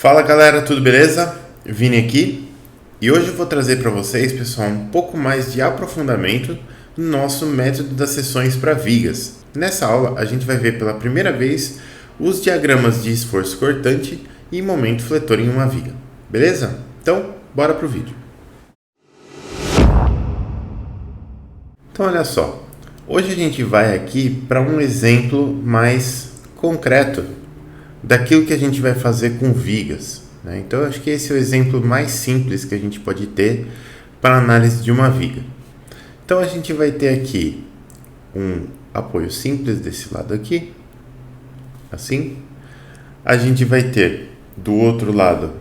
Fala galera, tudo beleza? Vini aqui e hoje eu vou trazer para vocês, pessoal, um pouco mais de aprofundamento no nosso método das seções para vigas. Nessa aula a gente vai ver pela primeira vez os diagramas de esforço cortante e momento fletor em uma viga, beleza? Então, bora pro vídeo. Então olha só, hoje a gente vai aqui para um exemplo mais concreto daquilo que a gente vai fazer com vigas, né? Então eu acho que esse é o exemplo mais simples que a gente pode ter para análise de uma viga. Então a gente vai ter aqui um apoio simples desse lado aqui, assim. A gente vai ter do outro lado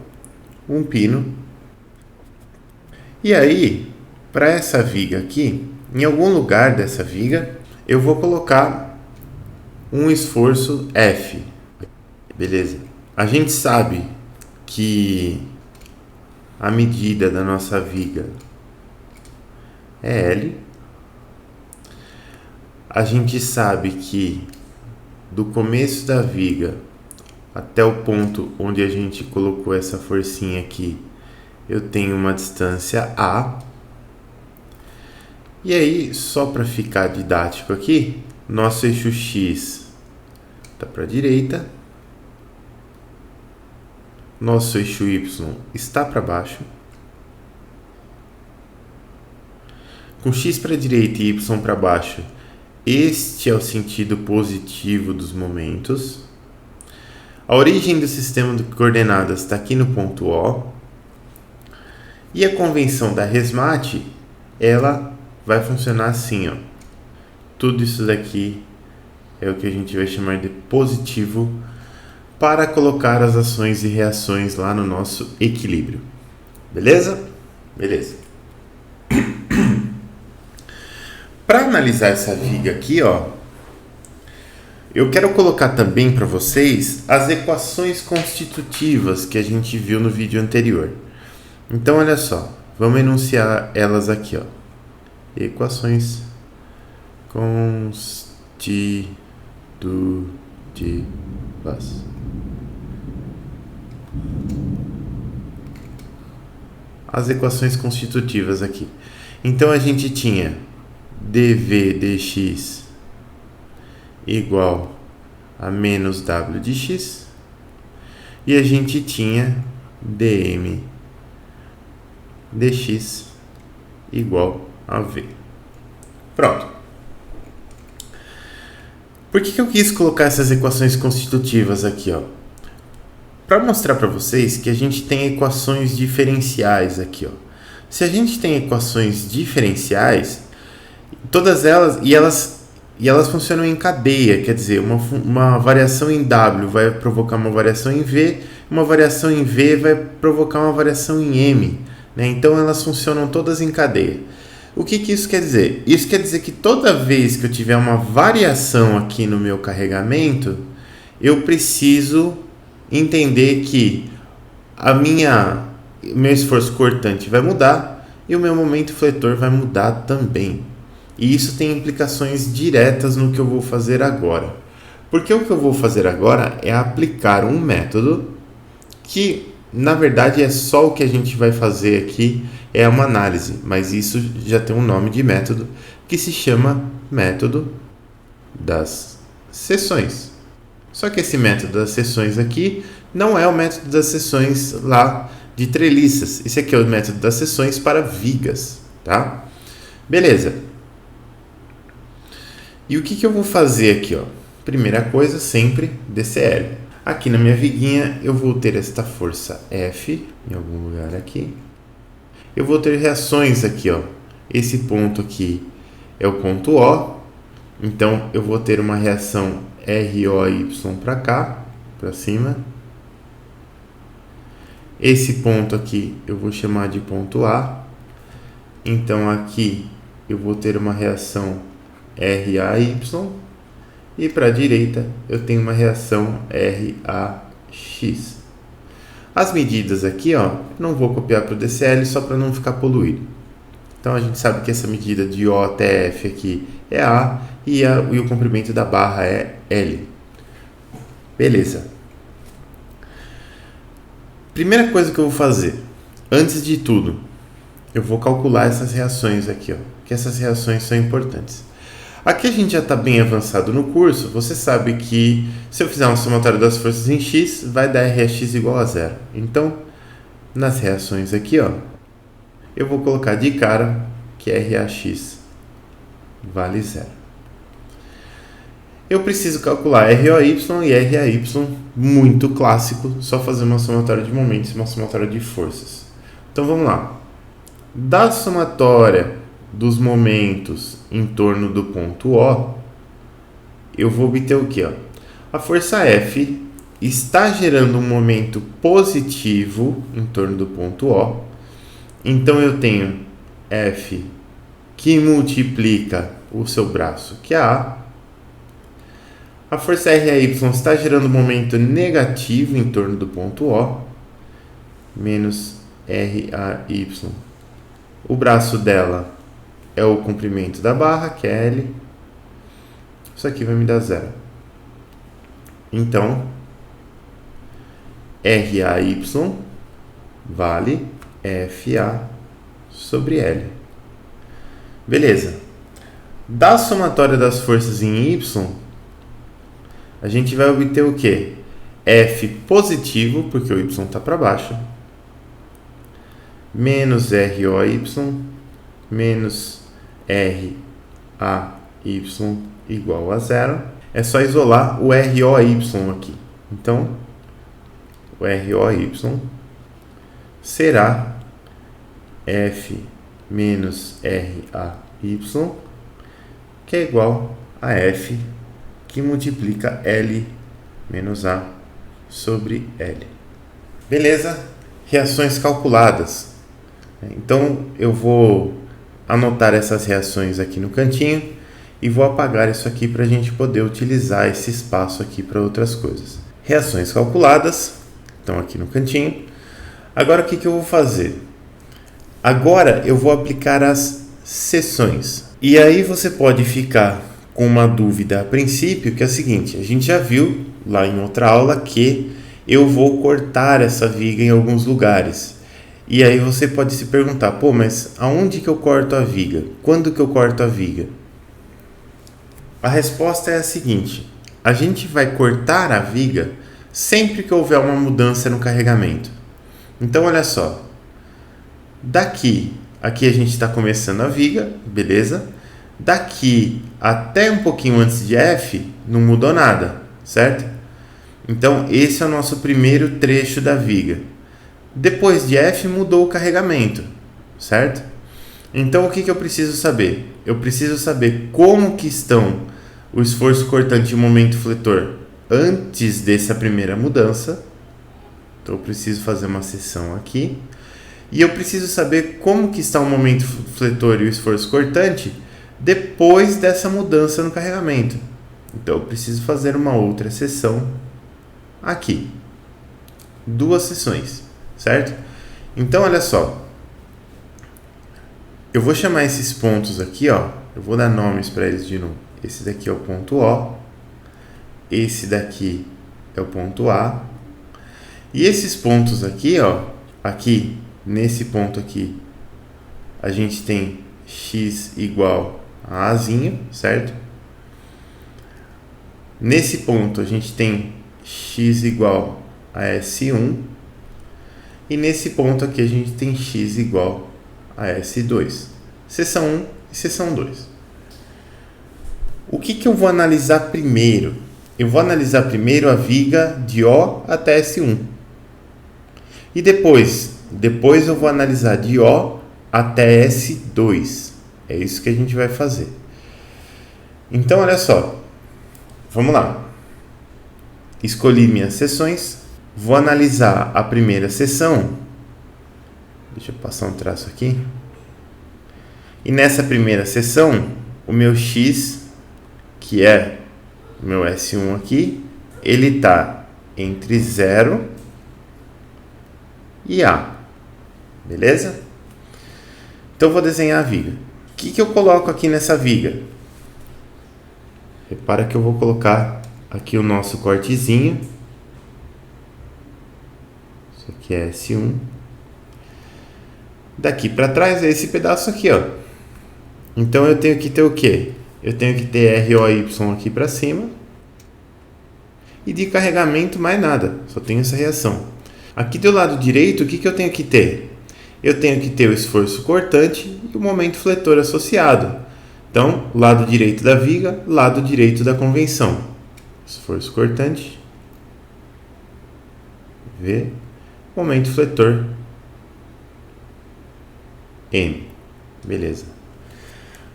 um pino. E aí, para essa viga aqui, em algum lugar dessa viga, eu vou colocar um esforço F. Beleza. A gente sabe que a medida da nossa viga é L. A gente sabe que do começo da viga até o ponto onde a gente colocou essa forcinha aqui, eu tenho uma distância A. E aí, só para ficar didático aqui, nosso eixo X está para a direita. Nosso eixo Y está para baixo. Com X para a direita e Y para baixo, este é o sentido positivo dos momentos. A origem do sistema de coordenadas está aqui no ponto O. E a convenção da Resmate, ela vai funcionar assim, ó. Tudo isso daqui é o que a gente vai chamar de positivo para colocar as ações e reações lá no nosso equilíbrio. Beleza? Beleza. Para analisar essa viga aqui, ó, eu quero colocar também para vocês as equações constitutivas que a gente viu no vídeo anterior. Então, olha só, vamos enunciar elas aqui, ó. Equações constitutivas. As equações constitutivas aqui. Então a gente tinha dv dx igual a menos w de x e a gente tinha dm dx igual a v. Pronto. Por que eu quis colocar essas equações constitutivas aqui, ó? Para mostrar para vocês que a gente tem equações diferenciais aqui, ó. Se a gente tem equações diferenciais, todas elas e elas funcionam em cadeia, quer dizer, uma variação em W vai provocar uma variação em V, uma variação em V vai provocar uma variação em M, né? Então elas funcionam todas em cadeia. O que isso quer dizer? Isso quer dizer que toda vez que eu tiver uma variação aqui no meu carregamento, eu preciso entender que meu esforço cortante vai mudar e o meu momento fletor vai mudar também. E isso tem implicações diretas no que eu vou fazer agora. Porque o que eu vou fazer agora é aplicar um método que, na verdade, é só o que a gente vai fazer aqui, é uma análise, mas isso já tem um nome de método que se chama método das seções. Só que esse método das seções aqui não é o método das seções lá de treliças. Esse aqui é o método das seções para vigas, tá? Beleza. E o que eu vou fazer aqui, ó? Primeira coisa, sempre DCL. Aqui na minha viguinha eu vou ter esta força F, em algum lugar aqui. Eu vou ter reações aqui, ó. Esse ponto aqui é o ponto O. Então eu vou ter uma reação ROY para cá, para cima. Esse ponto aqui eu vou chamar de ponto A. Então aqui eu vou ter uma reação RAY. E para a direita eu tenho uma reação RAX. As medidas aqui, ó, não vou copiar para o DCL só para não ficar poluído. Então a gente sabe que essa medida de O até F aqui é A e o comprimento da barra é L. Beleza. Primeira coisa que eu vou fazer, antes de tudo, eu vou calcular essas reações aqui, ó, que essas reações são importantes. Aqui a gente já está bem avançado no curso, você sabe que se eu fizer uma somatória das forças em x, vai dar Rx igual a zero. Então, nas reações aqui, ó, eu vou colocar de cara que Rax vale zero. Eu preciso calcular ROY e RAY, muito clássico, só fazer uma somatória de momentos e uma somatória de forças. Então vamos lá. Da somatória dos momentos em torno do ponto O, eu vou obter o que? A força F está gerando um momento positivo em torno do ponto O. Então eu tenho F que multiplica o seu braço, que é A. A força RAY está gerando um momento negativo em torno do ponto O, menos RAY. O braço dela é o comprimento da barra, que é L. Isso aqui vai me dar zero. Então, RAY vale FA sobre L. Beleza. Da somatória das forças em Y, a gente vai obter o quê? F positivo, porque o Y está para baixo, menos ROY, menos RAY igual a zero. É só isolar o ROY aqui. Então, o ROY será F menos RAY, que é igual a F que multiplica L menos A sobre L. Beleza? Reações calculadas. Então, eu vou anotar essas reações aqui no cantinho e vou apagar isso aqui para a gente poder utilizar esse espaço aqui para outras coisas. Reações calculadas, estão aqui no cantinho. Agora, o que eu vou fazer? Agora, eu vou aplicar as seções. E aí você pode ficar com uma dúvida a princípio, que é a seguinte: a gente já viu lá em outra aula que eu vou cortar essa viga em alguns lugares. E aí você pode se perguntar, pô, mas aonde que eu corto a viga? Quando que eu corto a viga? A resposta é a seguinte: a gente vai cortar a viga sempre que houver uma mudança no carregamento. Então, olha só. Aqui a gente está começando a viga, beleza? Daqui até um pouquinho antes de F, não mudou nada, certo? Então, esse é o nosso primeiro trecho da viga. Depois de F, mudou o carregamento, certo? Então, o que eu preciso saber? Eu preciso saber como que estão o esforço cortante e o momento fletor antes dessa primeira mudança. Então, eu preciso fazer uma seção aqui. E eu preciso saber como que está o momento fletor e o esforço cortante depois dessa mudança no carregamento. Então, eu preciso fazer uma outra seção aqui. Duas seções, certo? Então, olha só. Eu vou chamar esses pontos aqui, ó. Eu vou dar nomes para eles de novo. Esse daqui é o ponto O. Esse daqui é o ponto A. E esses pontos aqui, ó. Aqui, nesse ponto aqui, a gente tem x igual a Azinho, certo? Nesse ponto, a gente tem x igual a S1. E nesse ponto aqui, a gente tem x igual a S2. Seção 1 e seção 2. O que eu vou analisar primeiro? Eu vou analisar primeiro a viga de O até S1. E depois eu vou analisar de O até S2. É isso que a gente vai fazer. Então, olha só. Vamos lá. Escolhi minhas seções. Vou analisar a primeira seção. Deixa eu passar um traço aqui. E nessa primeira seção, o meu x, que é o meu S1 aqui, ele está entre 0 e A. Beleza? Então, eu vou desenhar a viga. O que eu coloco aqui nessa viga? Repara que eu vou colocar aqui o nosso cortezinho. Isso que é S1. Daqui para trás é esse pedaço aqui, ó. Então eu tenho que ter o quê? Eu tenho que ter ROY aqui para cima. E de carregamento mais nada, só tenho essa reação. Aqui do lado direito, o que eu tenho que ter? Eu tenho que ter o esforço cortante e o momento fletor associado. Então, lado direito da viga, lado direito da convenção. Esforço cortante, V, momento fletor, M. Beleza.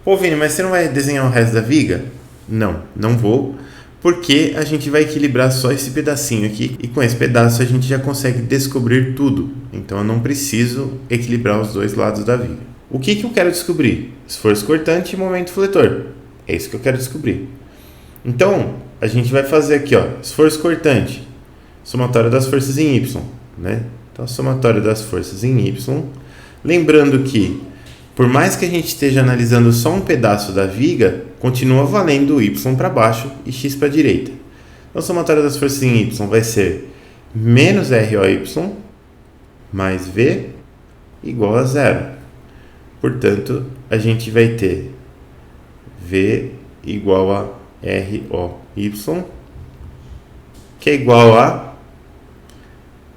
Pô, Vini, mas você não vai desenhar o resto da viga? Não, não vou, porque a gente vai equilibrar só esse pedacinho aqui e com esse pedaço a gente já consegue descobrir tudo. Então eu não preciso equilibrar os dois lados da viga. O que eu quero descobrir? Esforço cortante e momento fletor. É isso que eu quero descobrir. Então, a gente vai fazer aqui, ó, esforço cortante, somatório das forças em Y, né? Então, somatório das forças em Y. Lembrando que, por mais que a gente esteja analisando só um pedaço da viga, continua valendo Y para baixo e X para a direita. Então, somatório das forças em Y vai ser menos ROY mais V igual a zero. Portanto, a gente vai ter V igual a ROY, que é igual a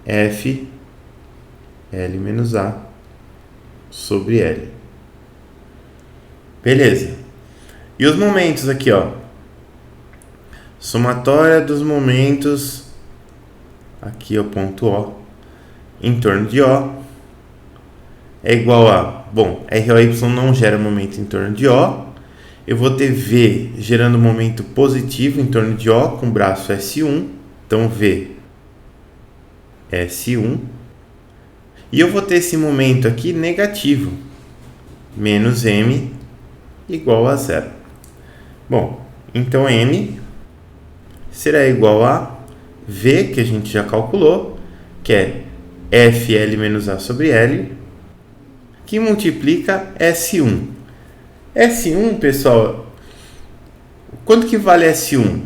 F L menos A sobre L. Beleza. E os momentos aqui, ó. Somatória dos momentos, aqui é o ponto O, em torno de O, é igual a, bom, ROY não gera momento em torno de O, eu vou ter V gerando momento positivo em torno de O com braço S1, então V S1, e eu vou ter esse momento aqui negativo, menos M igual a zero. Bom, então M será igual a V, que a gente já calculou, que é FL menos A sobre L, que multiplica S1. S1, pessoal, quanto que vale S1?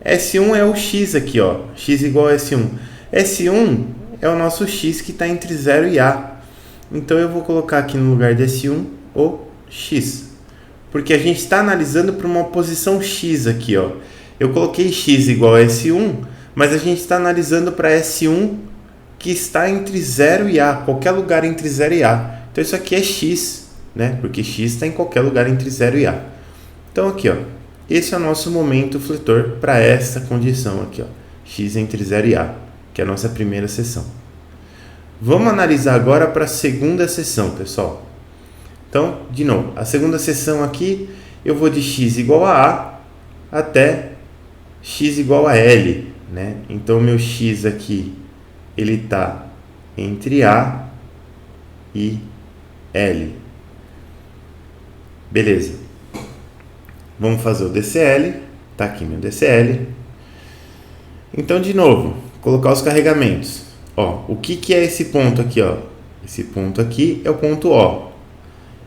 S1 é o X aqui, ó, X igual a S1. S1 é o nosso X que está entre 0 e A. Então eu vou colocar aqui no lugar de S1 o X, porque a gente está analisando para uma posição X aqui, ó. Eu coloquei X igual a S1, mas a gente está analisando para S1 que está entre 0 e A, qualquer lugar entre 0 e A. Então isso aqui é X, né? Porque X está em qualquer lugar entre 0 e A. Então aqui, ó, esse é o nosso momento fletor para essa condição aqui, ó, X entre 0 e A, que é a nossa primeira seção. Vamos analisar agora para a segunda seção, pessoal. Então, de novo, a segunda seção aqui, eu vou de X igual a A até X igual a L, né? Então, meu X aqui, ele está entre A e L. Beleza. Vamos fazer o DCL. Tá aqui meu DCL. Então, de novo, colocar os carregamentos. Ó, o que é esse ponto aqui, ó? Esse ponto aqui é o ponto O.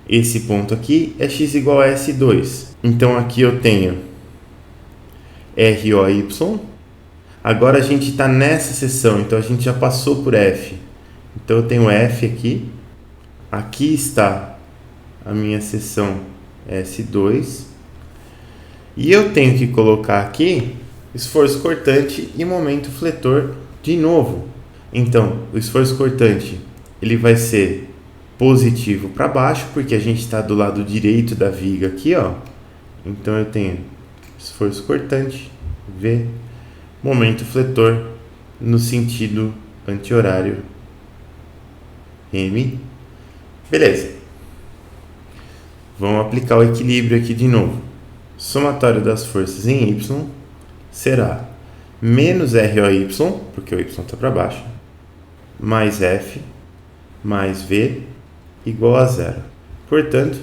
Esse ponto aqui é X igual a S2. Então, aqui eu tenho ROY. Agora a gente está nessa seção, então a gente já passou por F. Então, eu tenho F aqui. Aqui está a minha seção S2. E eu tenho que colocar aqui esforço cortante e momento fletor de novo. Então, o esforço cortante ele vai ser positivo para baixo, porque a gente está do lado direito da viga aqui, ó. Então, eu tenho esforço cortante, V, momento fletor no sentido anti-horário, M. Beleza. Vamos aplicar o equilíbrio aqui de novo. Somatório das forças em Y será menos ROY, porque o Y está para baixo, mais F, mais V, igual a zero. Portanto,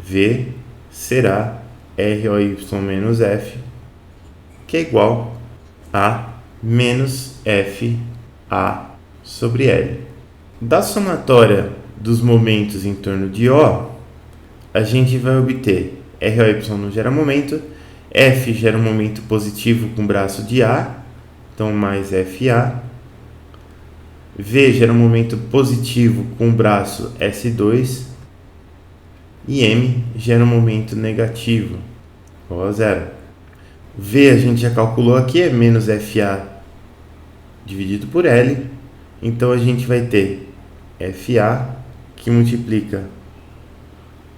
V será ROY menos F, que é igual a menos FA sobre L. Da somatória dos momentos em torno de O, a gente vai obter ROY não gera momento, F gera um momento positivo com braço de A, então mais FA, V gera um momento positivo com o braço S2 e M gera um momento negativo, igual a zero. V a gente já calculou aqui, é menos FA dividido por L, então a gente vai ter FA que multiplica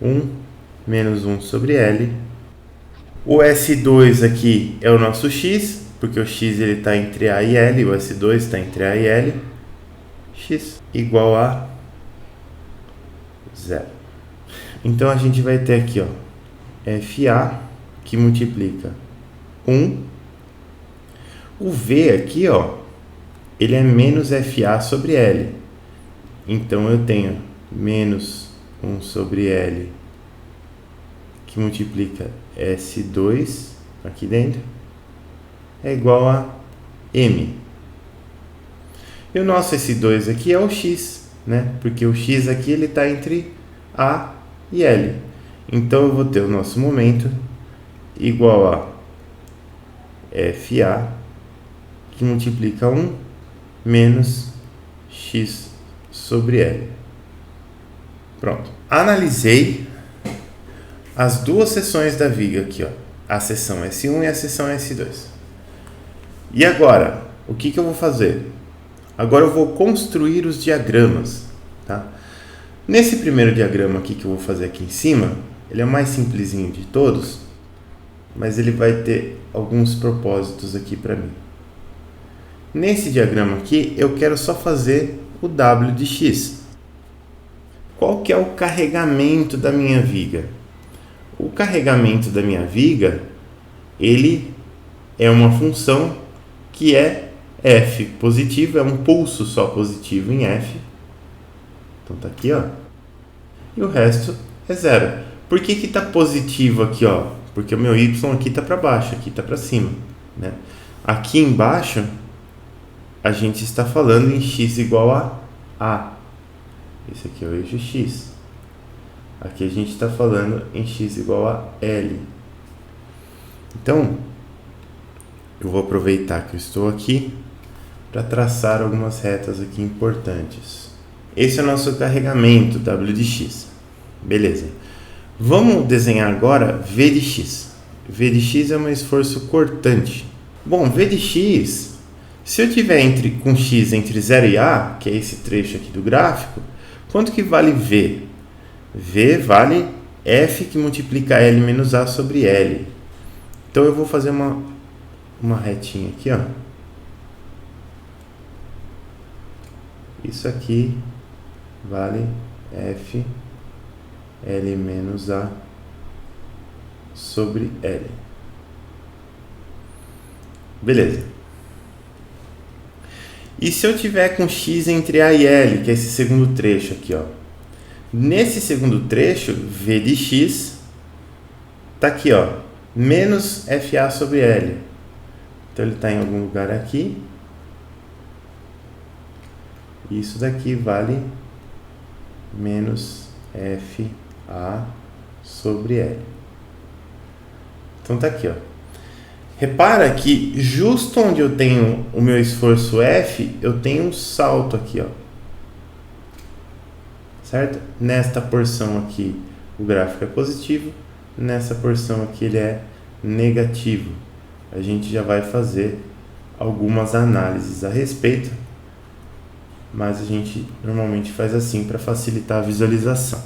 1 menos 1 sobre L. O S2 aqui é o nosso X, porque o X está entre A e L, o S2 está entre A e L. X igual a 0. Então a gente vai ter aqui, ó, FA que multiplica 1. O V aqui, ó, ele é menos FA sobre L. Então eu tenho menos 1 sobre L que multiplica S2 aqui dentro é igual a M. E o nosso S2 aqui é o X, né? Porque o X aqui ele está entre A e L. Então eu vou ter o nosso momento igual a FA que multiplica 1 menos X sobre L. Pronto. Analisei as duas seções da viga aqui, ó, a seção S1 e a seção S2. E agora, o que eu vou fazer? Agora eu vou construir os diagramas, tá? Nesse primeiro diagrama aqui que eu vou fazer aqui em cima, ele é o mais simplesinho de todos, mas ele vai ter alguns propósitos aqui para mim. Nesse diagrama aqui, eu quero só fazer o W de X. Qual que é o carregamento da minha viga? O carregamento da minha viga, ele é uma função que é F positivo, é um pulso só positivo em F. Então tá aqui, ó. E o resto é zero. Por que está positivo aqui, ó? Porque o meu Y aqui está para baixo, aqui está para cima, né? Aqui embaixo, a gente está falando em x igual a. Esse aqui é o eixo x. Aqui a gente está falando em x igual a L. Então, eu vou aproveitar que eu estou aqui para traçar algumas retas aqui importantes. Esse é o nosso carregamento W de x. Beleza. Vamos desenhar agora V de x. V de x é um esforço cortante. Bom, V de x, se eu tiver com x entre 0 e A, que é esse trecho aqui do gráfico, quanto que vale V? V vale F que multiplica L menos A sobre L. Então eu vou fazer uma retinha aqui, ó. Isso aqui vale F L menos A sobre L. Beleza. E se eu tiver com x entre A e L, que é esse segundo trecho aqui, ó. Nesse segundo trecho, V de x tá aqui, ó, menos FA sobre L. Então ele está em algum lugar aqui. Isso daqui vale menos FA sobre L. Então tá aqui, ó. Repara que justo onde eu tenho o meu esforço F, eu tenho um salto aqui, ó. Certo? Nesta porção aqui o gráfico é positivo, nessa porção aqui ele é negativo. A gente já vai fazer algumas análises a respeito, mas a gente normalmente faz assim para facilitar a visualização.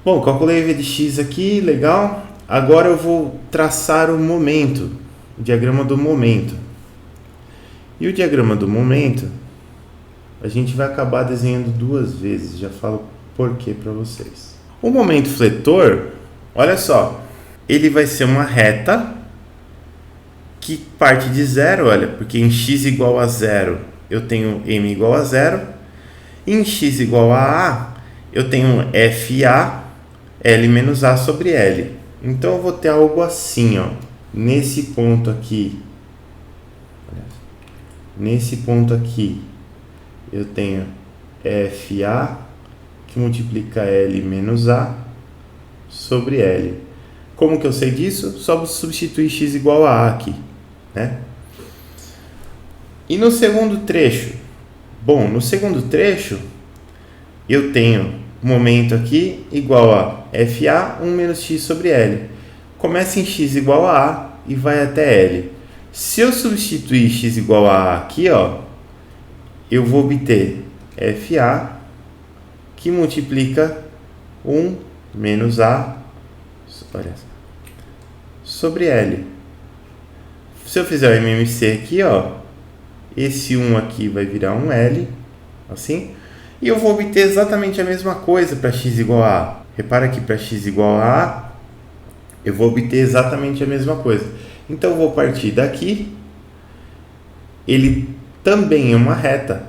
Bom, calculei V de x aqui, legal. Agora eu vou traçar o momento, o diagrama do momento. E o diagrama do momento, a gente vai acabar desenhando duas vezes, já falo por quê para vocês. O momento fletor, olha só, ele vai ser uma reta que parte de zero, olha, porque em x igual a zero eu tenho m igual a zero, em x igual a A eu tenho FA L menos A sobre L. Então eu vou ter algo assim, ó, nesse ponto aqui, eu tenho FA que multiplica L menos A sobre L. Como que eu sei disso? Só substituir x igual a A aqui, né? E no segundo trecho, Bom, no segundo trecho, eu tenho momento aqui igual a FA 1 menos x sobre L. Começa em x igual a A e vai até L. Se eu substituir x igual a A aqui, ó, eu vou obter FA que multiplica 1 menos A sobre L. Se eu fizer o MMC aqui, ó, esse 1 aqui vai virar um L, assim, e eu vou obter exatamente a mesma coisa para x igual a A. Repara que para x igual a A, eu vou obter exatamente a mesma coisa. Então, eu vou partir daqui, ele também é uma reta.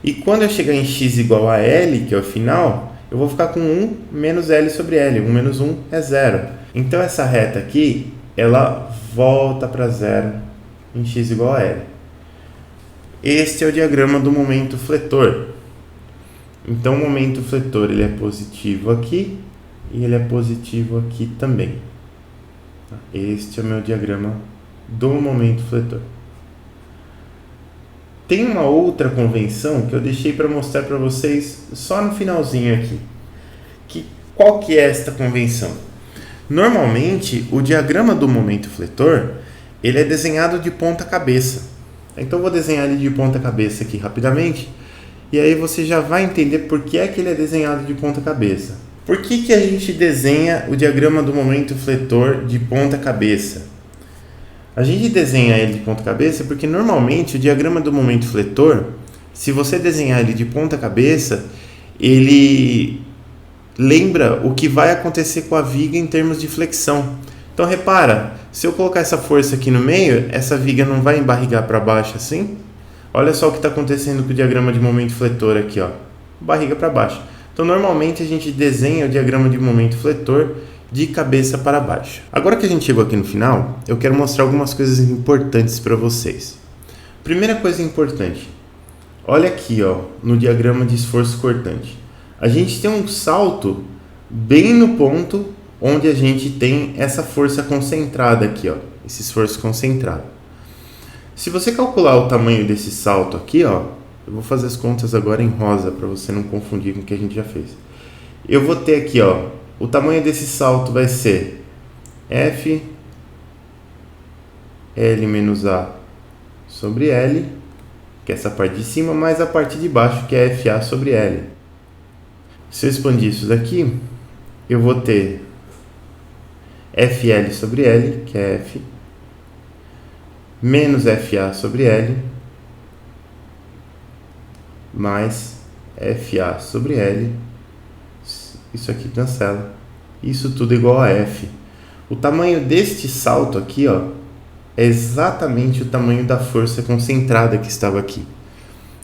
E quando eu chegar em x igual a L, que é o final, eu vou ficar com 1 menos L sobre L. 1 menos 1 é 0. Então, essa reta aqui, ela volta para 0 em x igual a L. Este é o diagrama do momento fletor. Então, o momento fletor ele é positivo aqui e ele é positivo aqui também. Este é o meu diagrama do momento fletor. Tem uma outra convenção que eu deixei para mostrar para vocês só no finalzinho aqui. Qual que é esta convenção? Normalmente, o diagrama do momento fletor ele é desenhado de ponta cabeça. Então, eu vou desenhar ele de ponta cabeça aqui rapidamente. E aí você já vai entender por que é que ele é desenhado de ponta cabeça. Por que a gente desenha o diagrama do momento fletor de ponta cabeça? A gente desenha ele de ponta cabeça porque normalmente o diagrama do momento fletor, se você desenhar ele de ponta cabeça, ele lembra o que vai acontecer com a viga em termos de flexão. Então repara, se eu colocar essa força aqui no meio, essa viga não vai embarrigar para baixo assim? Olha só o que está acontecendo com o diagrama de momento fletor aqui, ó, barriga para baixo. Então, normalmente a gente desenha o diagrama de momento fletor de cabeça para baixo. Agora que a gente chegou aqui no final, eu quero mostrar algumas coisas importantes para vocês. Primeira coisa importante, olha aqui, ó, no diagrama de esforço cortante. A gente tem um salto bem no ponto onde a gente tem essa força concentrada aqui, ó, esse esforço concentrado. Se você calcular o tamanho desse salto aqui, ó, eu vou fazer as contas agora em rosa para você não confundir com o que a gente já fez. Eu vou ter aqui, ó, o tamanho desse salto vai ser F L menos A sobre L, que é essa parte de cima, mais a parte de baixo, que é FA sobre L. Se eu expandir isso daqui, eu vou ter FL sobre L, que é F, menos FA sobre L, mais FA sobre L, isso aqui cancela, isso tudo igual a F. O tamanho deste salto aqui, ó, é exatamente o tamanho da força concentrada que estava aqui.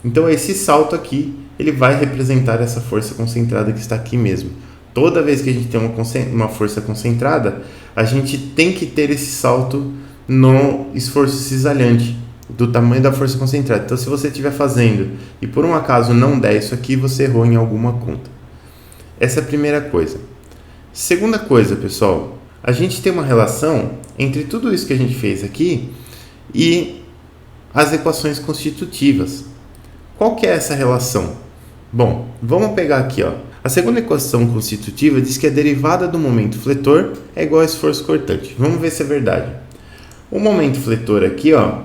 Então esse salto aqui, ele vai representar essa força concentrada que está aqui mesmo. Toda vez que a gente tem uma força concentrada, a gente tem que ter esse salto no esforço cisalhante, do tamanho da força concentrada. Então, se você estiver fazendo e por um acaso não der isso aqui, você errou em alguma conta. Essa é a primeira coisa. Segunda coisa, pessoal, a gente tem uma relação entre tudo isso que a gente fez aqui e as equações constitutivas. Qual que é essa relação? Bom, vamos pegar aqui, ó. A segunda equação constitutiva diz que a derivada do momento fletor é igual a esforço cortante. Vamos ver se é verdade. O momento fletor aqui, ó,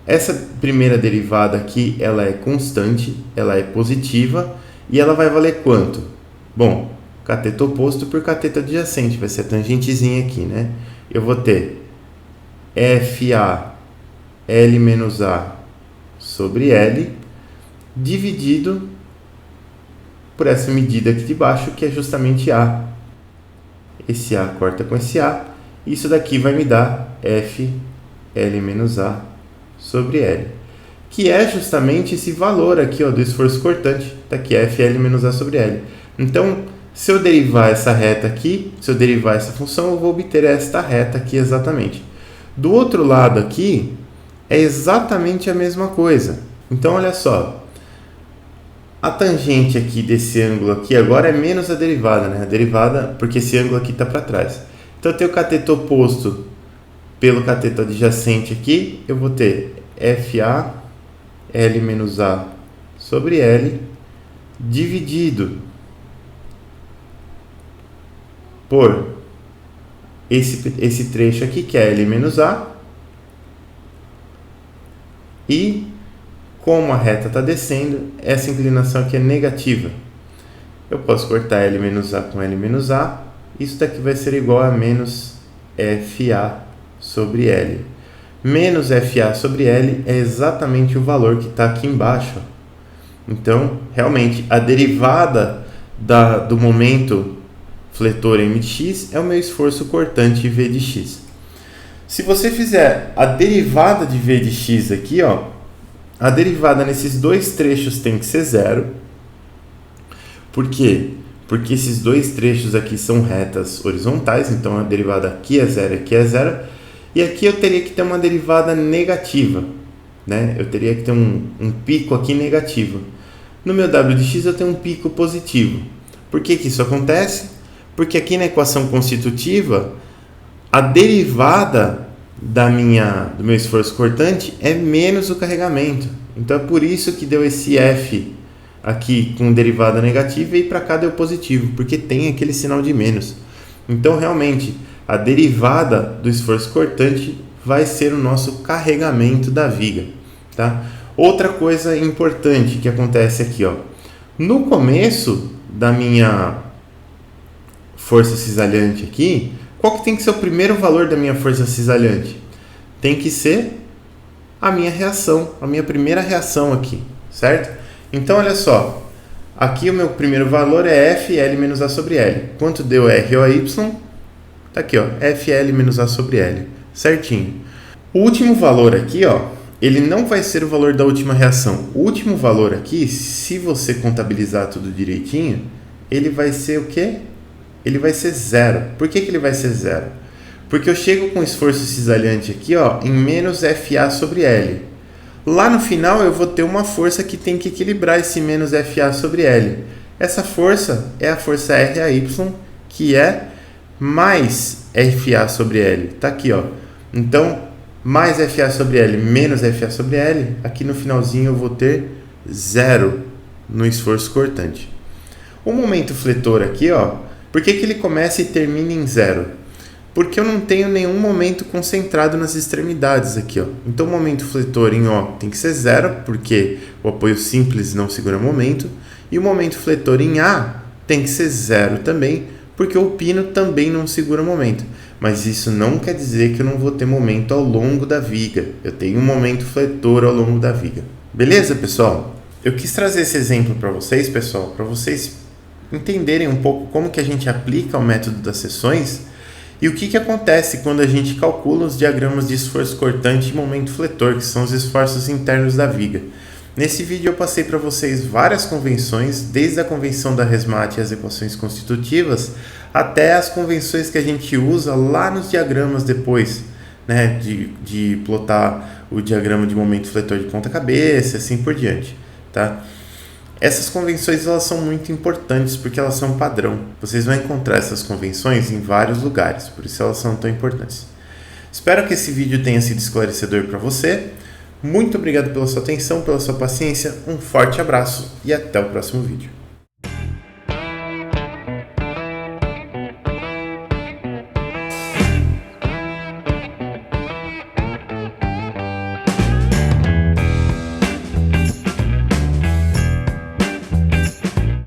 essa primeira derivada aqui, ela é constante, ela é positiva e ela vai valer quanto? Bom, cateto oposto por cateto adjacente, vai ser a tangentezinha aqui, né? Eu vou ter FA L menos A sobre L dividido por essa medida aqui de baixo, que é justamente A. Esse A corta com esse A, isso daqui vai me dar F L menos A sobre L, que é justamente esse valor aqui, ó, do esforço cortante, tá aqui, FL menos A sobre L. Então, se eu derivar essa reta aqui, se eu derivar essa função, eu vou obter esta reta aqui exatamente. Do outro lado aqui, é exatamente a mesma coisa. Então, olha só, a tangente aqui desse ângulo aqui agora é menos a derivada, né? A derivada, porque esse ângulo aqui está para trás. Então, eu tenho o cateto oposto pelo cateto adjacente aqui, eu vou ter FA L menos A sobre L dividido por esse trecho aqui, que é L menos A, e como a reta está descendo, essa inclinação aqui é negativa. Eu posso cortar L menos A com L menos A, isso daqui vai ser igual a menos FA sobre L. Menos FA sobre L é exatamente o valor que está aqui embaixo. Então, realmente, a derivada do momento fletor m de x é o meu esforço cortante V de x. Se você fizer a derivada de V de x aqui, ó, a derivada nesses dois trechos tem que ser zero. Por quê? Porque esses dois trechos aqui são retas horizontais, então a derivada aqui é zero, aqui é zero. E aqui eu teria que ter uma derivada negativa, né? Eu teria que ter um pico aqui negativo. No meu w de x eu tenho um pico positivo. Por que isso acontece? Porque aqui na equação constitutiva, a derivada do meu esforço cortante é menos o carregamento. Então é por isso que deu esse F aqui com derivada negativa e para cá deu positivo, porque tem aquele sinal de menos. Então realmente a derivada do esforço cortante vai ser o nosso carregamento da viga, tá? Outra coisa importante que acontece aqui, ó, no começo da minha força cisalhante aqui, qual que tem que ser o primeiro valor da minha força cisalhante? Tem que ser a minha reação, a minha primeira reação aqui, certo? Então, olha só, aqui o meu primeiro valor é FL menos A sobre L. Quanto deu ROY? Tá aqui, ó, FL menos A sobre L, certinho. O último valor aqui, ó, ele não vai ser o valor da última reação. O último valor aqui, se você contabilizar tudo direitinho, ele vai ser o quê? Ele vai ser zero. Por que ele vai ser zero? Porque eu chego com esforço cisalhante aqui, ó, em menos FA sobre L. Lá no final eu vou ter uma força que tem que equilibrar esse menos FA sobre L. Essa força é a força RAY, que é mais FA sobre L. Tá aqui, ó. Então, mais FA sobre L menos FA sobre L, aqui no finalzinho eu vou ter zero no esforço cortante. O momento fletor aqui, ó, por que ele começa e termina em zero? Porque eu não tenho nenhum momento concentrado nas extremidades aqui, ó. Então o momento fletor em O tem que ser zero, porque o apoio simples não segura momento. E o momento fletor em A tem que ser zero também, porque o pino também não segura momento. Mas isso não quer dizer que eu não vou ter momento ao longo da viga. Eu tenho um momento fletor ao longo da viga. Beleza, pessoal? Eu quis trazer esse exemplo para vocês, pessoal, para vocês entenderem um pouco como que a gente aplica o método das seções e o que acontece quando a gente calcula os diagramas de esforço cortante e momento fletor, que são os esforços internos da viga. Nesse vídeo eu passei para vocês várias convenções, desde a convenção da Resmate e as equações constitutivas, até as convenções que a gente usa lá nos diagramas depois, né, de plotar o diagrama de momento fletor de ponta cabeça, assim por diante, tá? Essas convenções elas são muito importantes porque elas são padrão. Vocês vão encontrar essas convenções em vários lugares, por isso elas são tão importantes. Espero que esse vídeo tenha sido esclarecedor para você. Muito obrigado pela sua atenção, pela sua paciência, um forte abraço e até o próximo vídeo.